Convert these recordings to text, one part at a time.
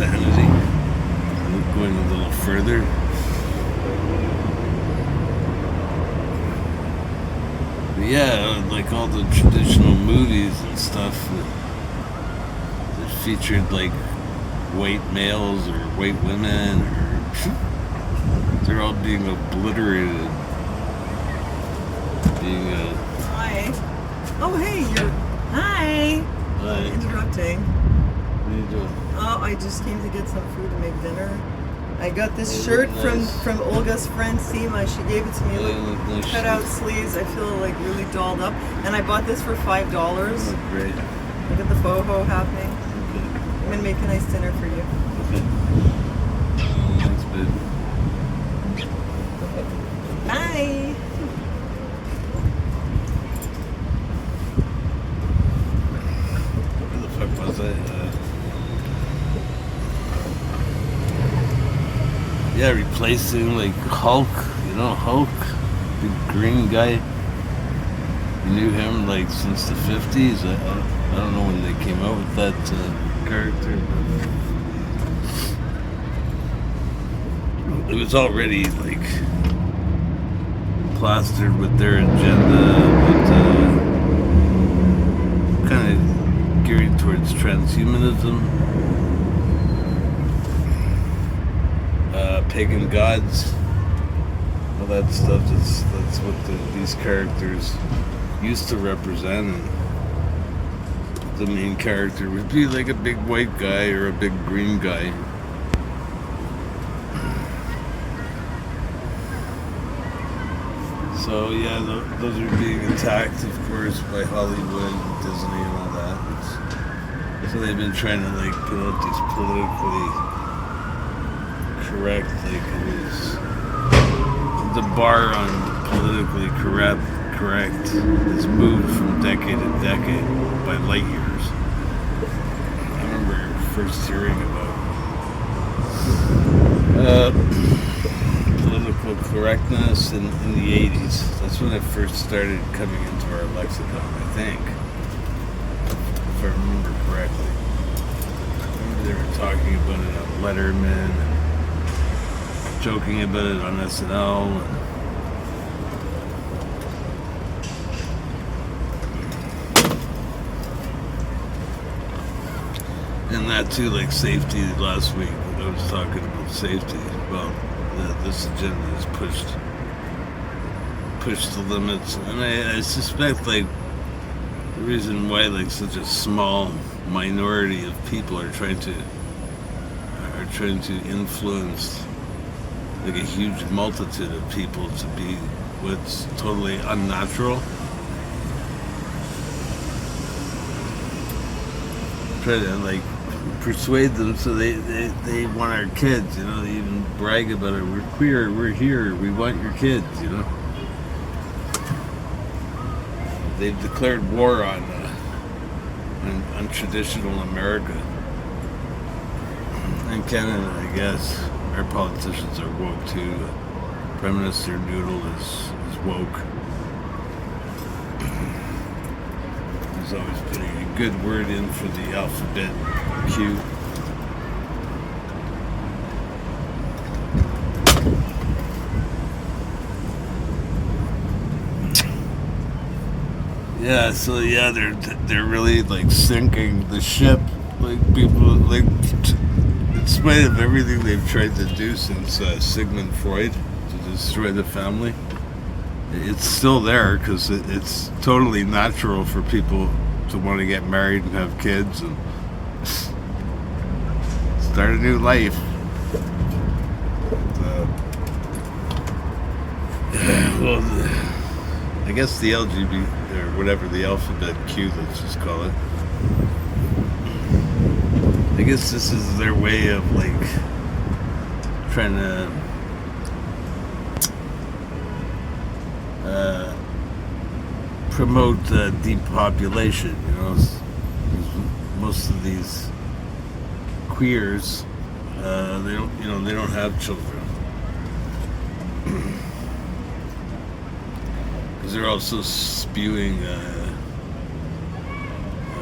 insanity. Going a little further. But yeah, like all the traditional movies and stuff that featured like white males or white women, or they're all being obliterated. Being Hi. Oh hey, you're hi. Hi. Interrupting. What are you doing? Oh, I just came to get some food to make dinner. I got this They shirt look nice. from Olga's friend Seema. She gave it to me. They Look, look nice cut out shoes. sleeves. I feel like really dolled up. And I bought this for $5. They look great. Look at the boho happening. Okay. I'm gonna make a nice dinner for you. Okay. Thanks, babe. Bye. Where the fuck was I? Yeah, replacing like Hulk, Hulk, big green guy. You knew him like since the 50s. I don't know when they came out with that character, but it was already like plastered with their agenda, with kind of geared towards transhumanism. Pagan gods, all that stuff. That's what these characters used to represent, and the main character would be like a big white guy or a big green guy. So yeah, those are being attacked, of course, by Hollywood, Disney, and all that. So they've been trying to like put out these politically correct, like it was the bar on politically correct has moved from decade to decade by light years. I remember first hearing about political correctness in the 80s. That's when it first started coming into our lexicon, I think, if I remember correctly. I remember they were talking about it on Letterman, joking about it on SNL, and that too, like safety. Last week I was talking about safety. Well, this agenda has pushed the limits, and I suspect like the reason why like such a small minority of people are trying to influence like a huge multitude of people to be what's totally unnatural. Try to like persuade them so they want our kids, They even brag about it. We're queer, we're here, we want your kids, They've declared war on traditional America and Canada, I guess. Our politicians are woke too. Prime Minister Noodle is woke. He's always putting a good word in for the alphabet Q. Yeah, so yeah, they're really like sinking the ship. Like people like. In spite of everything they've tried to do since Sigmund Freud to destroy the family, it's still there because it's totally natural for people to want to get married and have kids and start a new life. Well, I guess the LGBT or whatever the alphabet Q, let's just call it. I guess this is their way of like trying to promote depopulation. Most of these queers they don't have children because they're also spewing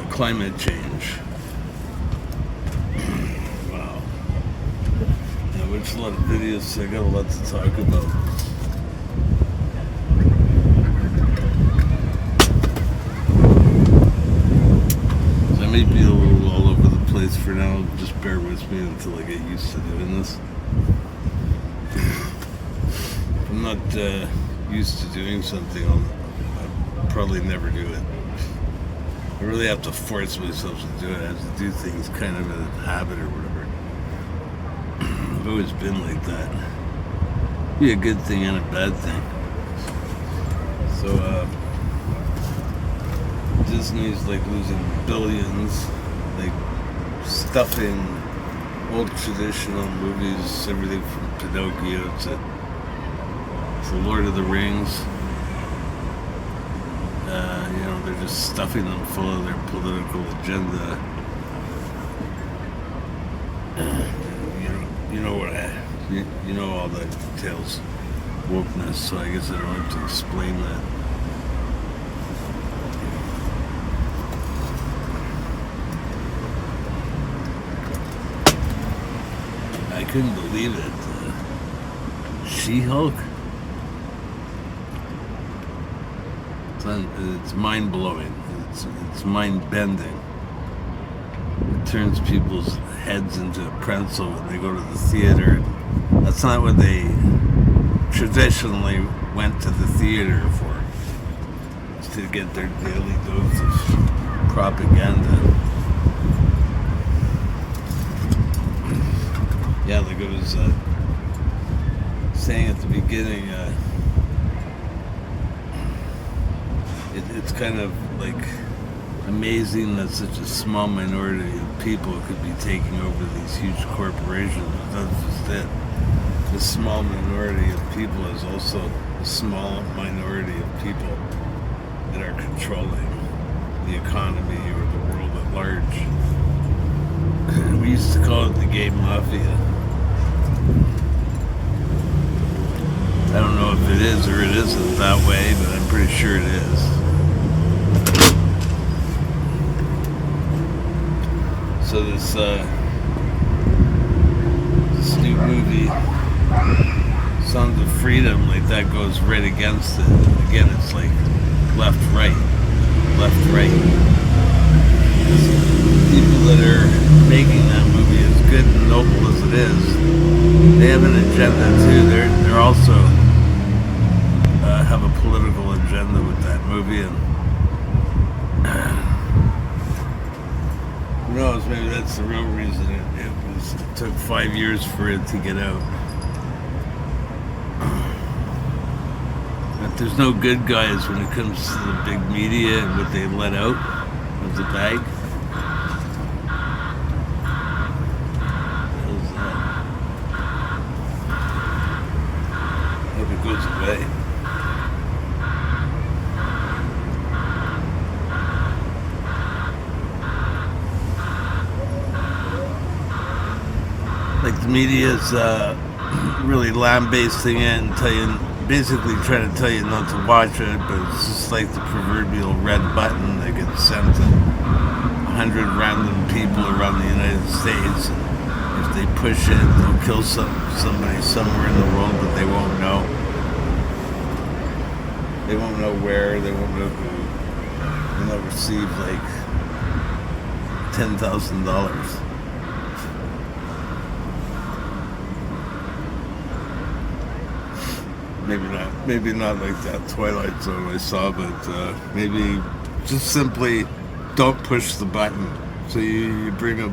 climate change. Wow. watch a lot of videos, so I got a lot to talk about. So I may be a little all over the place for now. Just bear with me until I get used to doing this. If I'm not used to doing something, I'll probably never do it. I really have to force myself to do it. I have to do things kind of in a habit or whatever. I've always been like that. Be a good thing and a bad thing. So, Disney's like losing billions, like stuffing old traditional movies, everything from Pinocchio to Lord of the Rings. They're just stuffing them full of their political agenda. You know all the details, wokeness. So I guess I don't have to explain that. I couldn't believe it. She-Hulk. It's mind-blowing. It's mind-bending. It turns people's heads into a pretzel when they go to the theater. That's not what they traditionally went to the theater for. It's to get their daily dose of propaganda. Yeah, like I was saying at the beginning, it's kind of like amazing that such a small minority of people could be taking over these huge corporations. But that's just it. The small minority of people is also a small minority of people that are controlling the economy or the world at large. We used to call it the gay mafia. I don't know if it is or it isn't that way, but I'm pretty sure it is. So this new movie, Sons of Freedom, like that goes right against it. Again, it's like left, right. People that are making that movie, as good and noble as it is, they have an agenda too. They're also have a political agenda with that movie, and who knows, maybe that's the real reason it took 5 years for it to get out. But there's no good guys when it comes to the big media and what they let out of the bag. I hope it goes away. Like the media's really lambasting it and basically trying to tell you not to watch it, but it's just like the proverbial red button that gets sent to 100 random people around the United States. And if they push it, they'll kill somebody somewhere in the world, but they won't know. They won't know where, they won't know who. And they'll receive like $10,000. Maybe not like that Twilight Zone I saw, but maybe just simply don't push the button. So you bring a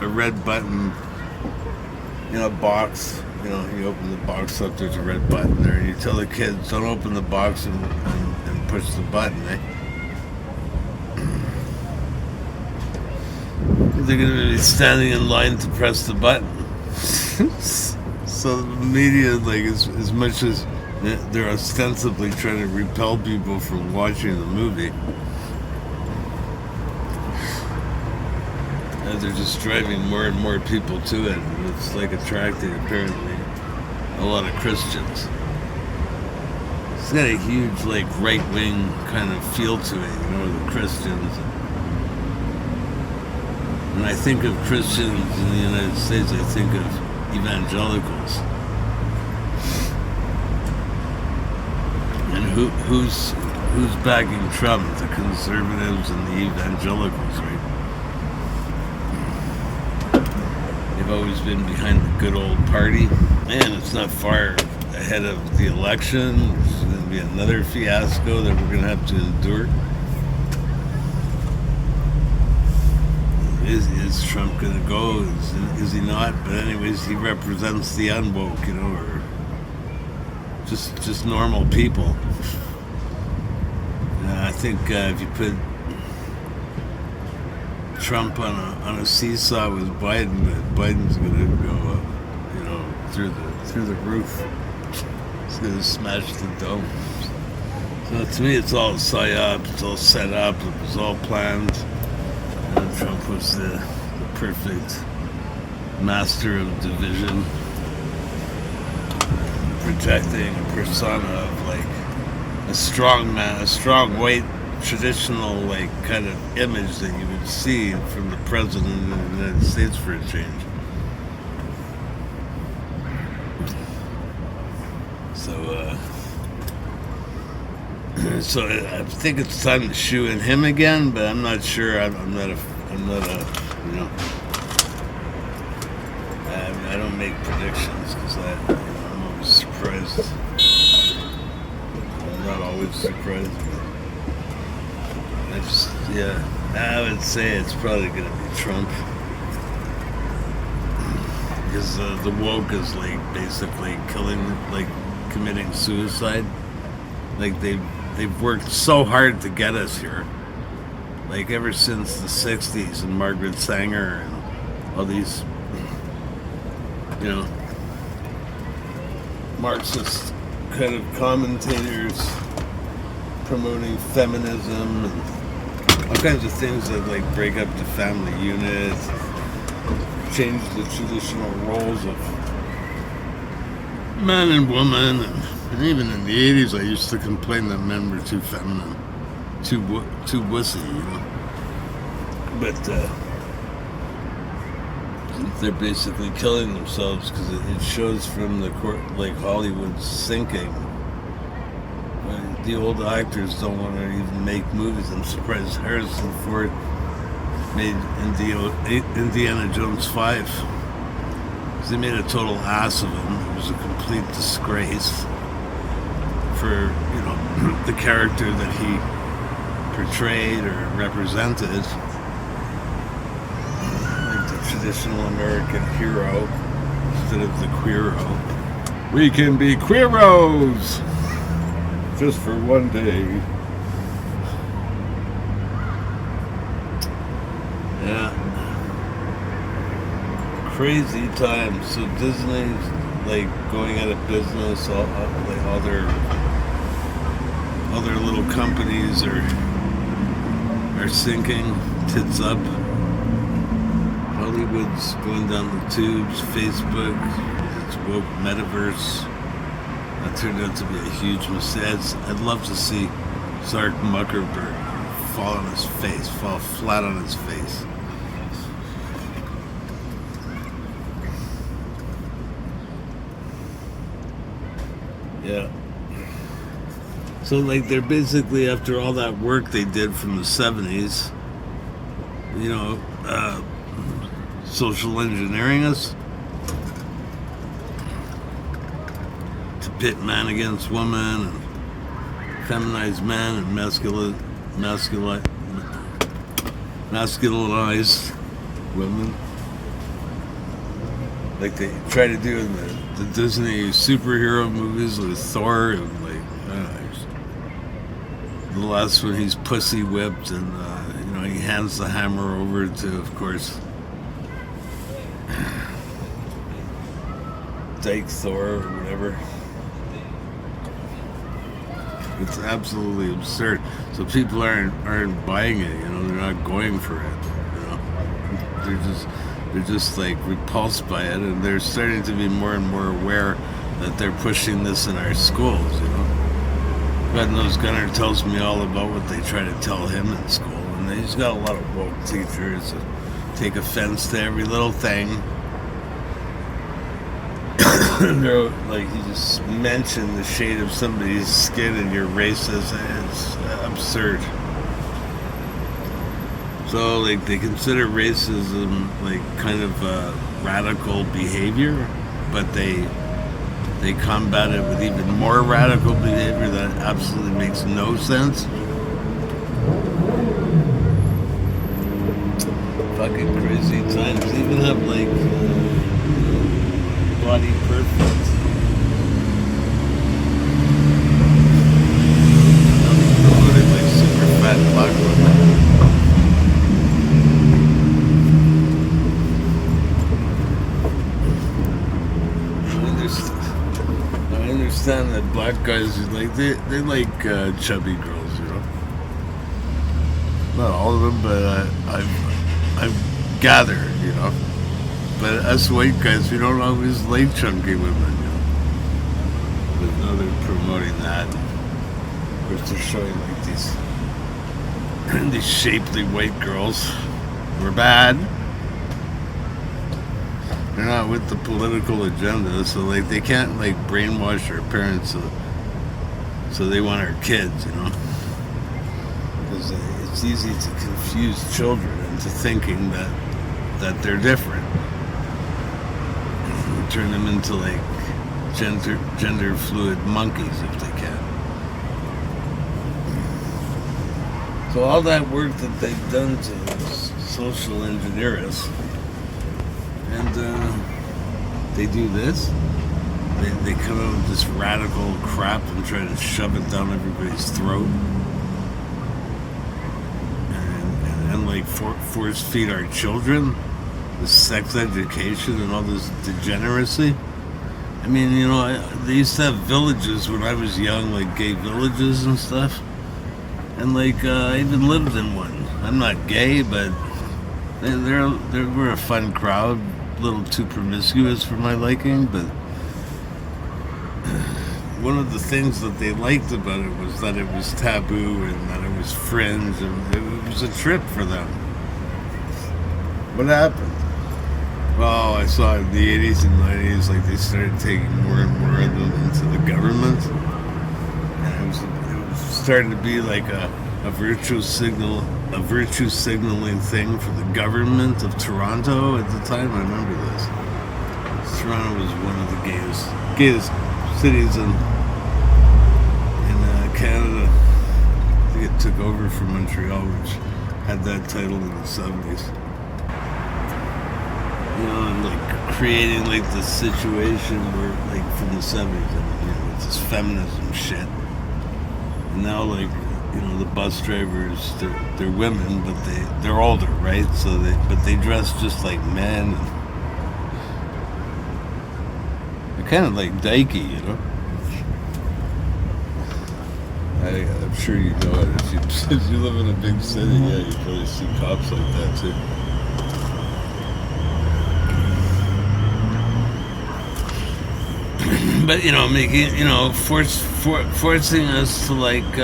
red button in a box, you open the box up, there's a red button there, and you tell the kids, don't open the box and push the button, eh? They're going to be standing in line to press the button. So the media, like, as much as they're ostensibly trying to repel people from watching the movie, they're just driving more and more people to it. And it's like attracting, apparently, a lot of Christians. It's got a huge, like, right-wing kind of feel to it, the Christians. When I think of Christians in the United States, I think of evangelicals. And who's backing Trump? The conservatives and the evangelicals, right? They've always been behind the good old party. Man, it's not far ahead of the election. It's going to be another fiasco that we're going to have to endure. Is Trump going to go? Is he not? But anyways, he represents the unwoke, or just normal people. I think if you put Trump on a seesaw with Biden's going to go, through the roof. It's going to smash the dome. So to me, it's all psyop. It's all set up. It was all planned. And Trump was the perfect master of division, projecting a persona of like a strong man, a strong white traditional like kind of image that you would see from the president of the United States for a change. So I think it's time to shoe in him again, but I'm not sure. I don't make predictions because I'm always surprised. I'm not always surprised, but I would say it's probably going to be Trump. Because the woke is like basically committing suicide. Like they've worked so hard to get us here. Like ever since the 60s and Margaret Sanger and all these, Marxist kind of commentators promoting feminism and all kinds of things that like break up the family unit, change the traditional roles of man and woman, and even in the 80s I used to complain that men were too feminine, too wussy, But they're basically killing themselves because it shows from the Hollywood sinking. The old actors don't want to even make movies. I'm surprised Harrison Ford made Indiana Jones 5. Because they made a total ass of him. It was a complete disgrace for, the character that he portrayed or represented. Like the traditional American hero instead of the queero. We can be queeros! Just for one day. Yeah. Crazy times. So Disney's like going out of business. All their little companies are sinking. Tits up. Hollywood's going down the tubes. Facebook, its woke metaverse. That turned out to be a huge mistake. I'd love to see Zark Zuckerberg fall flat on his face. Yeah. So they're basically, after all that work they did from the 70s, social engineering us. Pit man against woman, and feminized man, and masculinized women, like they try to do in the Disney superhero movies with Thor, and the last one he's pussy whipped, and he hands the hammer over to, of course, Dyke Thor or whatever. It's absolutely absurd. So people aren't buying it, they're not going for it. They're just like repulsed by it, and they're starting to be more and more aware that they're pushing this in our schools, God knows Gunnar tells me all about what they try to tell him in school, and he's got a lot of woke teachers that take offense to every little thing. they're like, you just mention the shade of somebody's skin and you're racist. It's absurd. So like they consider racism like kind of radical behavior, but they combat it with even more radical behavior that absolutely makes no sense. Fucking crazy times. They even have like body perfect. Promoting like super fat black women. I understand that black guys like they like chubby girls, you know. Not all of them, but I've gathered, you know. But us white guys, we don't always like chunky women, you know. But now they're promoting that. Of course, they're showing like these shapely white girls. We're bad. They're not with the political agenda, so like they can't like brainwash our parents, so they want our kids, you know. Because it's easy to confuse children into thinking that they're different. Turn them into like gender fluid monkeys if they can. So all that work that they've done to social engineer us, and they do this. They come out with this radical crap and try to shove it down everybody's throat, and like force feed our children the sex education and all this degeneracy. I mean, you know, they used to have villages when I was young, like gay villages and stuff. And like, I even lived in one. I'm not gay, but they were a fun crowd. A little too promiscuous for my liking, but one of the things that they liked about it was that it was taboo and that it was fringe, and it was a trip for them. What happened? Well, I saw in the 80s and 90s, like they started taking more and more of them into the government, and it was starting to be like a virtue signaling thing for the government of Toronto at the time. I remember this. Toronto was one of the gayest cities in Canada. I think it took over from Montreal, which had that title in the 70s. You know, and like creating like this situation where, like, from the 70s, and, you know, it's this feminism shit. And now, like, you know, the bus drivers, they're women, but they're older, right? So they dress just like men. And they're kind of like dykey, you know. I'm sure you know it. If you live in a big city, yeah, you probably see cops like that too. But you know, making, you know, forcing us to like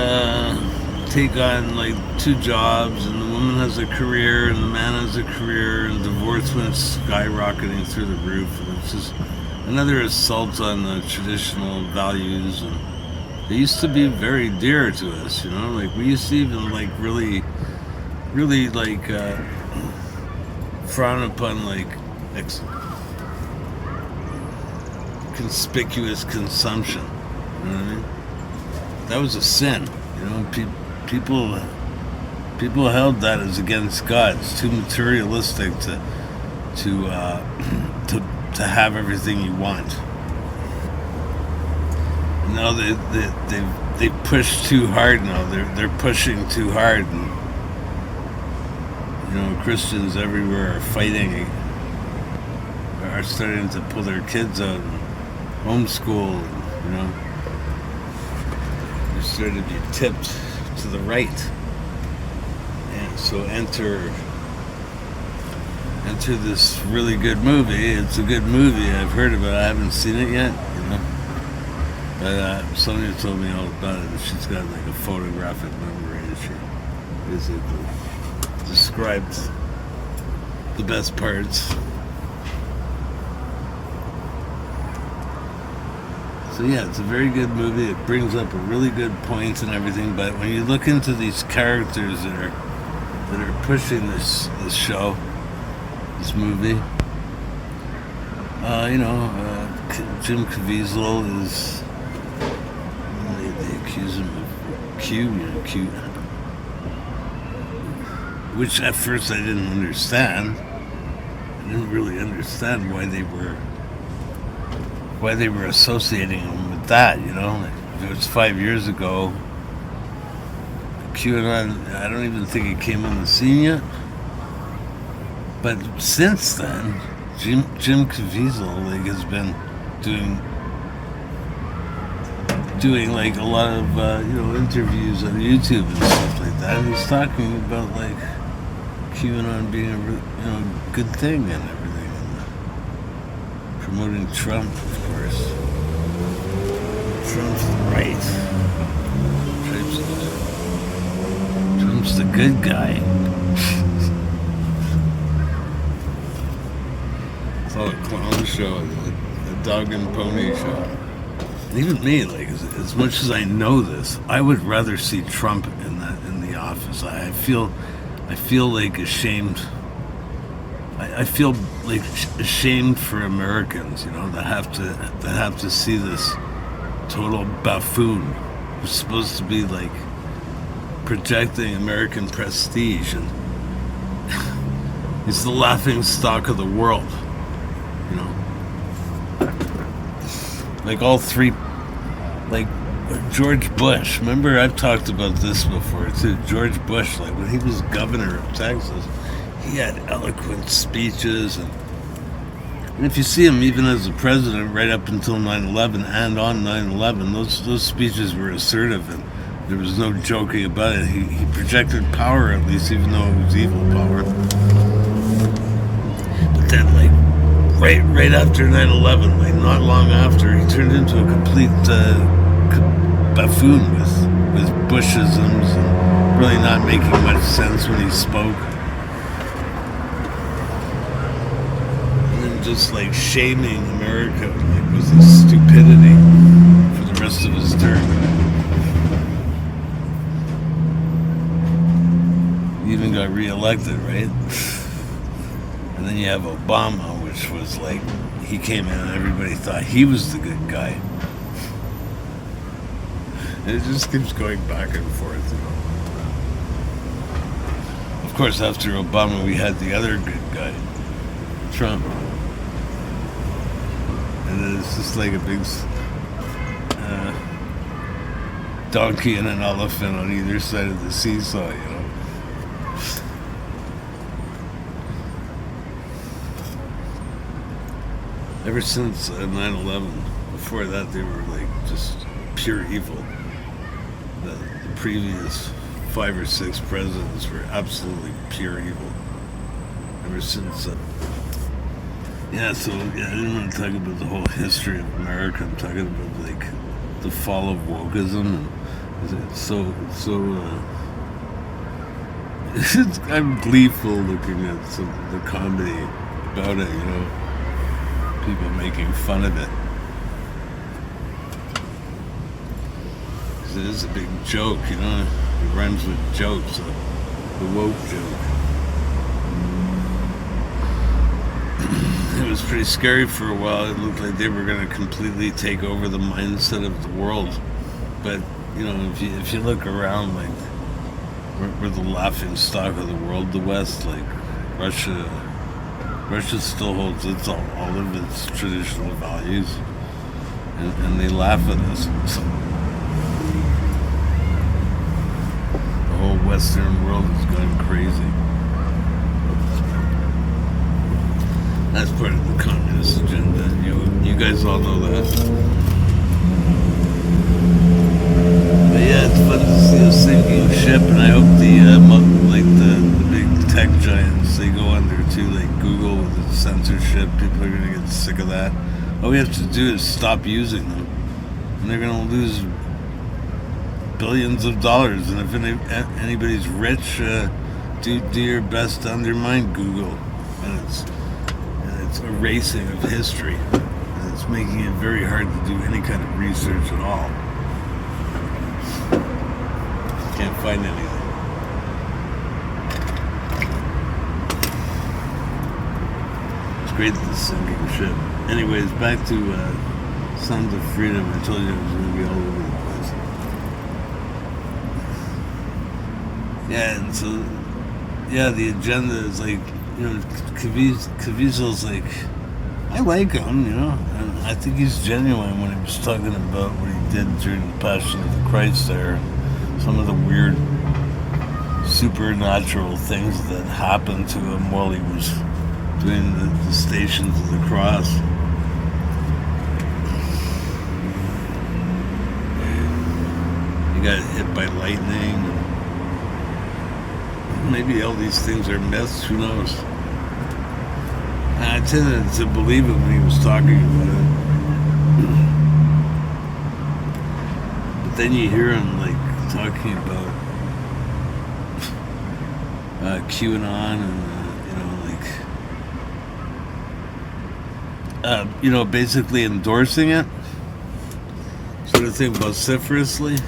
take on like two jobs, and the woman has a career and the man has a career, and divorce went skyrocketing through the roof, and it's just another assault on the traditional values, and they used to be very dear to us, you know. Like we used to even like really like frown upon like conspicuous consumption. You know what I mean? That was a sin. You know, people held that as against God. It's too materialistic to have everything you want. And now they push too hard. Now they're pushing too hard, and you know, Christians everywhere are fighting, are starting to pull their kids out and homeschool, you know. They're starting to be tipped to the right. And so enter this really good movie. It's a good movie. I've heard of it. I haven't seen it yet, you know. But Sonia told me all about it, and she's got like a photographic memory, and she basically described the best parts. So yeah, it's a very good movie. It brings up a really good point and everything. But when you look into these characters that are pushing this show, this movie, Jim Caviezel is. They accuse him of Q, which at first I didn't understand. I didn't really understand why they were associating him with that. Like, if it was 5 years ago. QAnon, I don't even think it came on the scene yet. But since then, Jim Caviezel has been doing like a lot of interviews on YouTube and stuff like that. And he's talking about like QAnon being a good thing and everything, and promoting Trump, of course. Trump's right. Trump's the good guy. It's all a clown show, a dog and pony show. And even me, like as much as I know this, I would rather see Trump in the office. I feel like ashamed. I feel like ashamed for Americans, that have to see this total buffoon who's supposed to be like projecting American prestige, and he's the laughing stock of the world. Like all three, like George Bush. Remember, I've talked about this before too. George Bush, like when he was governor of Texas, he had eloquent speeches, and if you see him even as a president, right up until 9/11 and on 9/11, those speeches were assertive and there was no joking about it. He projected power, at least, even though it was evil power. But then, like, right after 9/11, like not long after, he turned into a complete buffoon with Bushisms and really not making much sense when he spoke. And then just like shaming America, like, with his stupidity for the rest of his term. He even got reelected, right? And then you have Obama, which was like, he came in and everybody thought he was the good guy. And it just keeps going back and forth, Of course, after Obama, we had the other good guy, Trump. And then it's just like a big donkey and an elephant on either side of the seesaw, Ever since 9/11, before that, they were like just pure evil. The previous 5 or 6 presidents were absolutely pure evil. Ever since, I didn't want to talk about the whole history of America. I'm talking about like the fall of wokeism, and I'm gleeful looking at some of the comedy about it, people making fun of it. It is a big joke, It rhymes with jokes, the woke joke. It was pretty scary for a while. It looked like they were going to completely take over the mindset of the world. But, if you look around, like, we're the laughing stock of the world, the West, like, Russia still holds all of its traditional values, and they laugh at us. The whole Western world is going crazy. That's part of the communist agenda. You guys all know that. But yeah, it's fun to see a sinking ship, and I hope the big tech giants, they go under too, like Google with its censorship. People are gonna get sick of that. All we have to do is stop using them, and they're gonna lose billions of dollars. And if anybody's rich, do your best to undermine Google and its erasing of history. it's making it very hard to do any kind of research at all. Can't find anything. It's great that the sinking ship. Anyways, back to Sons of Freedom. I told you it was going to be all over the place. Yeah, and so, yeah, the agenda is like, you know, Caviezel's like, I like him, you know, and I think he's genuine when he was talking about what he did during the Passion of the Christ there. Some of the weird supernatural things that happened to him while he was doing the Stations of the Cross. He got hit by lightning. Maybe all these things are myths, who knows? I tended to believe it when he was talking about it. But then you hear him like talking about QAnon and basically endorsing it, sort of thing vociferously,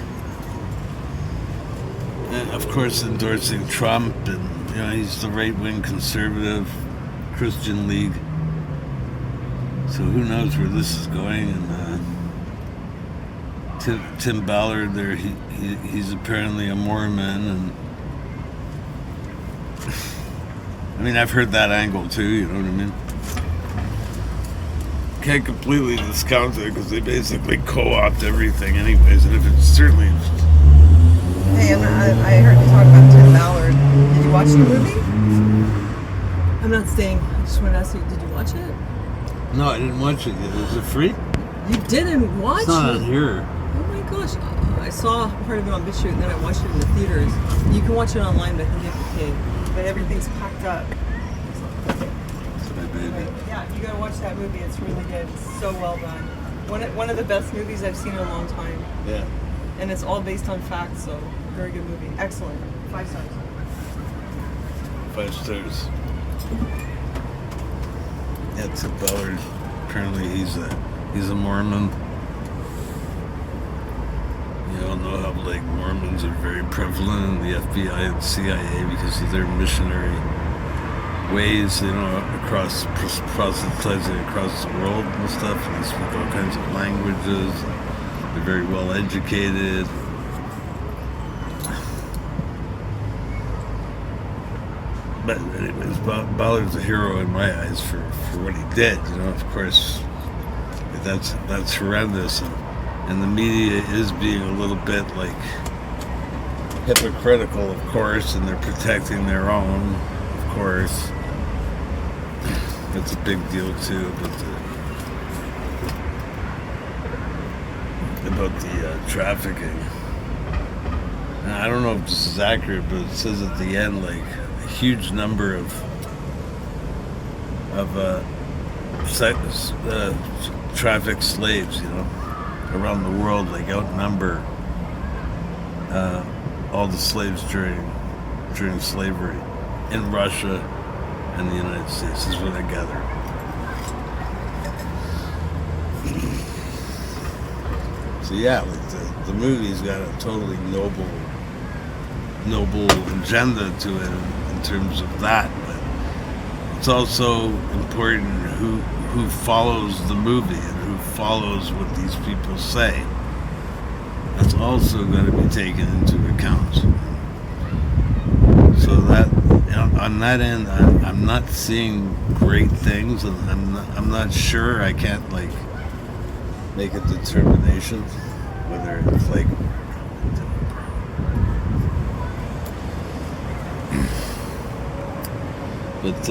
and of course endorsing Trump, and he's the right-wing conservative Christian League. So who knows where this is going? And Tim Ballard there, he's apparently a Mormon, and I mean, I've heard that angle too, you know what I mean? Can't completely discount it because they basically co-opt everything anyways, and if it's certainly... Hey, I heard you talk about Tim Ballard. Did you watch the movie? I'm not staying. I just want to ask you, did you watch it? No, I didn't watch it yet. Is it free? You didn't watch it's not it? on here. Oh my gosh. I saw part of it on BitChute and then I watched it in the theaters. You can watch it online, but I think you have to pay. But everything's packed up. It's my baby. Yeah, you gotta watch that movie. It's really good. It's so well done. One of the best movies I've seen in a long time. Yeah. And it's all based on facts, so very good movie. Excellent. 5 stars. 5 stars. Yeah, Tim Ballard. Apparently he's a Mormon. You all know how like Mormons are very prevalent in the FBI and CIA because of their missionary ways, proselytizing across the world and stuff. And they speak all kinds of languages. They're very well educated. But anyways, Ballard's a hero in my eyes for what he did. Of course, that's horrendous, and the media is being a little bit like hypocritical, of course, and they're protecting their own, of course. That's a big deal too. About the trafficking. Now, I don't know if this is accurate, but it says at the end like a huge number of trafficked slaves, around the world, like outnumber all the slaves during slavery in Russia and the United States, is what I gather. So yeah, like the movie's got a totally noble agenda to it in terms of that, but it's also important who follows the movie and who follows what these people say. That's also going to be taken into account. So that on that end, I'm not seeing great things, and I'm not sure. I can't like make a determination whether it's like but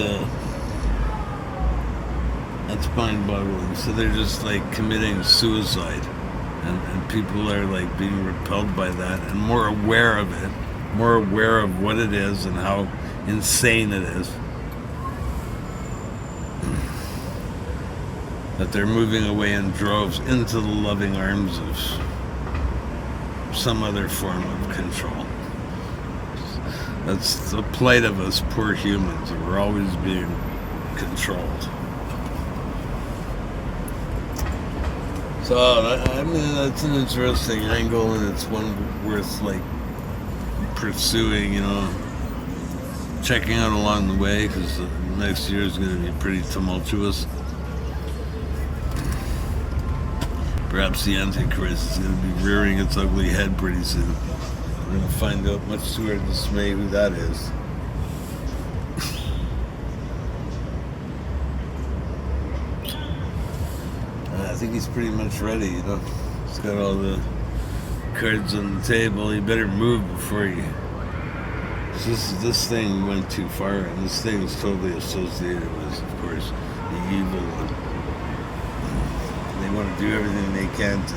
that's mind-boggling. So they're just like committing suicide, and people are like being repelled by that and more aware of it, more aware of what it is and how insane it is. That they're moving away in droves into the loving arms of some other form of control. That's the plight of us poor humans. We're always being controlled. So I mean, that's an interesting angle, and it's one worth like pursuing. You know, checking out along the way, because next year is going to be pretty tumultuous. Perhaps the Antichrist is going to be rearing its ugly head pretty soon. We're going to find out much to our dismay who that is. I think he's pretty much ready, you know. He's got all the cards on the table. He better move before he... This thing went too far, and this thing is totally associated with, of course, the evil. They want to do everything they can to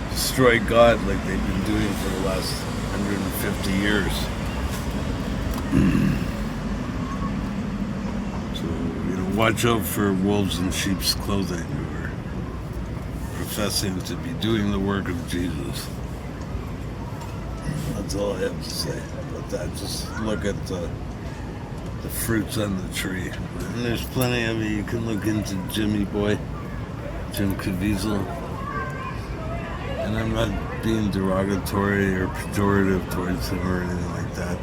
destroy God, like they've been doing for the last 150 years. So, you know, watch out for wolves in sheep's clothing who are professing to be doing the work of Jesus. That's all I have to say about that. Just look at the fruits on the tree. And there's plenty of it. You can look into Jim Caviezel. And I'm not being derogatory or pejorative towards him or anything like that.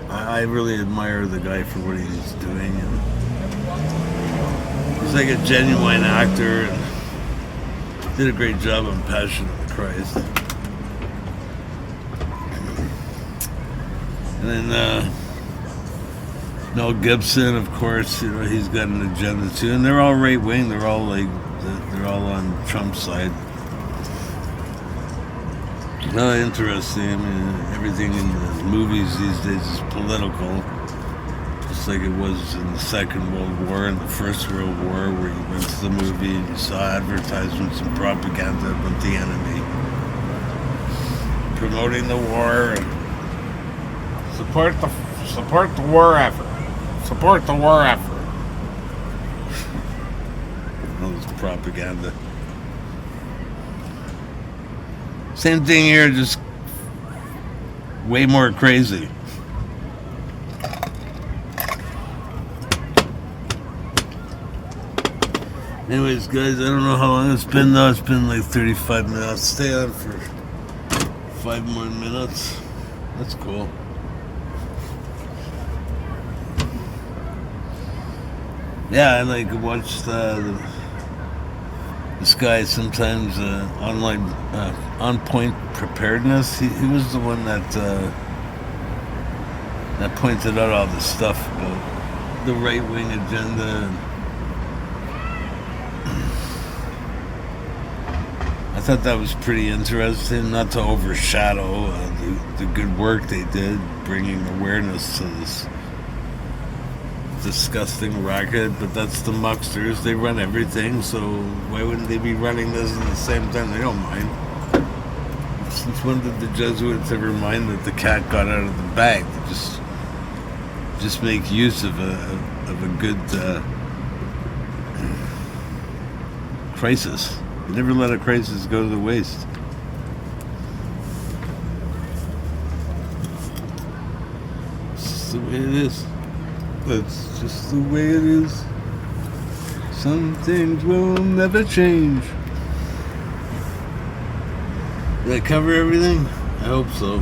I really admire the guy for what he's doing. And he's like a genuine actor and did a great job on Passion of the Christ. And then Mel Gibson, of course, you know, he's got an agenda too. And they're all right wing. They're all on Trump's side. Interesting. I mean, everything in the movies these days is political. Just like it was in the Second World War and the First World War, where you went to the movie and you saw advertisements and propaganda about the enemy promoting the war and support the war effort. Support the war effort. All this propaganda. Same thing here, just way more crazy. Anyways, guys, I don't know how long it's been though. It's been like 35 minutes. Stay on for 5 more minutes. That's cool. Yeah, I like watch this guy sometimes online On Point Preparedness. He was the one that pointed out all this stuff about the right wing agenda. I thought that was pretty interesting, not to overshadow the good work they did, bringing awareness to this disgusting racket, but that's the mucksters. They run everything, so why wouldn't they be running this at the same time? They don't mind. Since when did the Jesuits ever mind that the cat got out of the bag? They just make use of a good crisis. They never let a crisis go to the waste. It's just the way it is. That's just the way it is. Some things will never change. Did I cover everything? I hope so.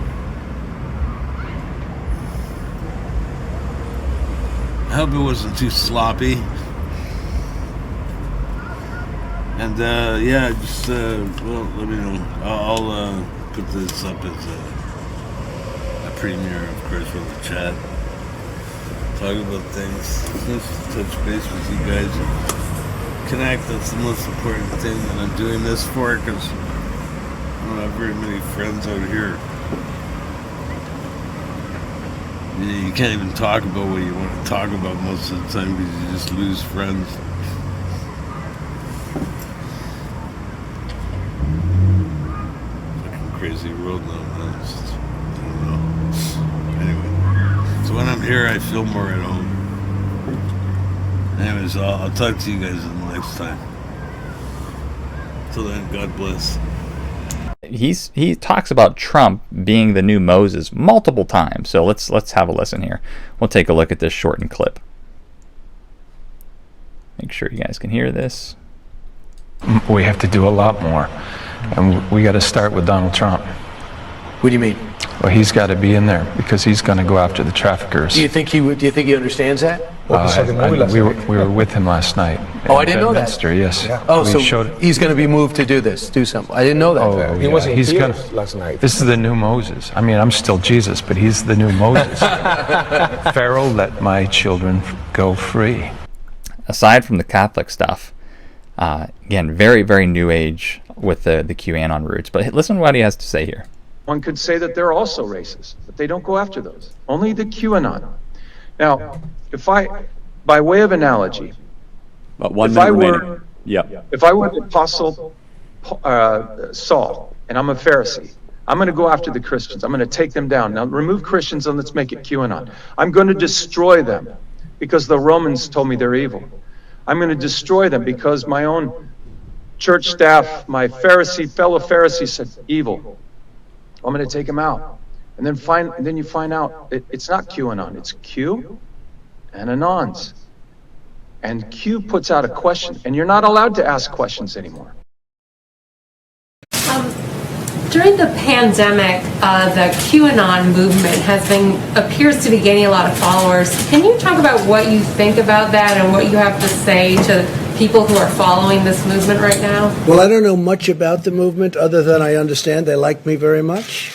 I hope it wasn't too sloppy. And yeah, just well, let me know. I'll put this up as a premiere, of course, for the chat. Talk about things. Just touch base with you guys and connect. That's the most important thing that I'm doing this for, because I don't have very many friends out here. You can't even talk about what you want to talk about most of the time because you just lose friends. Fucking crazy world now, man. I don't know. Anyway. So when I'm here, I feel more at home. Anyways, I'll talk to you guys in the next time. Till then, God bless. He talks about Trump being the new Moses multiple times. So let's have a listen here. We'll take a look at this shortened clip. Make sure you guys can hear this. We have to do a lot more. And we got to start with Donald Trump. What do you mean? Well, he's got to be in there because he's going to go after the traffickers. Do you think he would? Do you think he understands that? We were with him last night. Oh, I didn't know that. Bedminster, yes. Yeah. Oh, We so showed- he's going to be moved to do this, do something. I didn't know that. Oh, He yeah. was in He's tears gonna- last night. This is the new Moses. I mean, I'm still Jesus, but he's the new Moses. Pharaoh, let my children go free. Aside from the Catholic stuff, again, very, very new age with the QAnon roots. But listen to what he has to say here. One could say that they're also racist, but they don't go after those. Only the QAnon. Now, by way of analogy, About 1 if minute I remaining. were, Yeah. if I were the Apostle Saul, and I'm a Pharisee, I'm going to go after the Christians. I'm going to take them down. Now, remove Christians and let's make it QAnon. I'm going to destroy them because the Romans told me they're evil. I'm going to destroy them because my own church staff, my fellow Pharisees said evil. I'm going to take them out. And then you find out it's not QAnon, it's Q and Anons. And Q puts out a question, and you're not allowed to ask questions anymore. During the pandemic, the QAnon movement appears to be gaining a lot of followers. Can you talk about what you think about that and what you have to say to people who are following this movement right now? Well, I don't know much about the movement other than I understand they like me very much.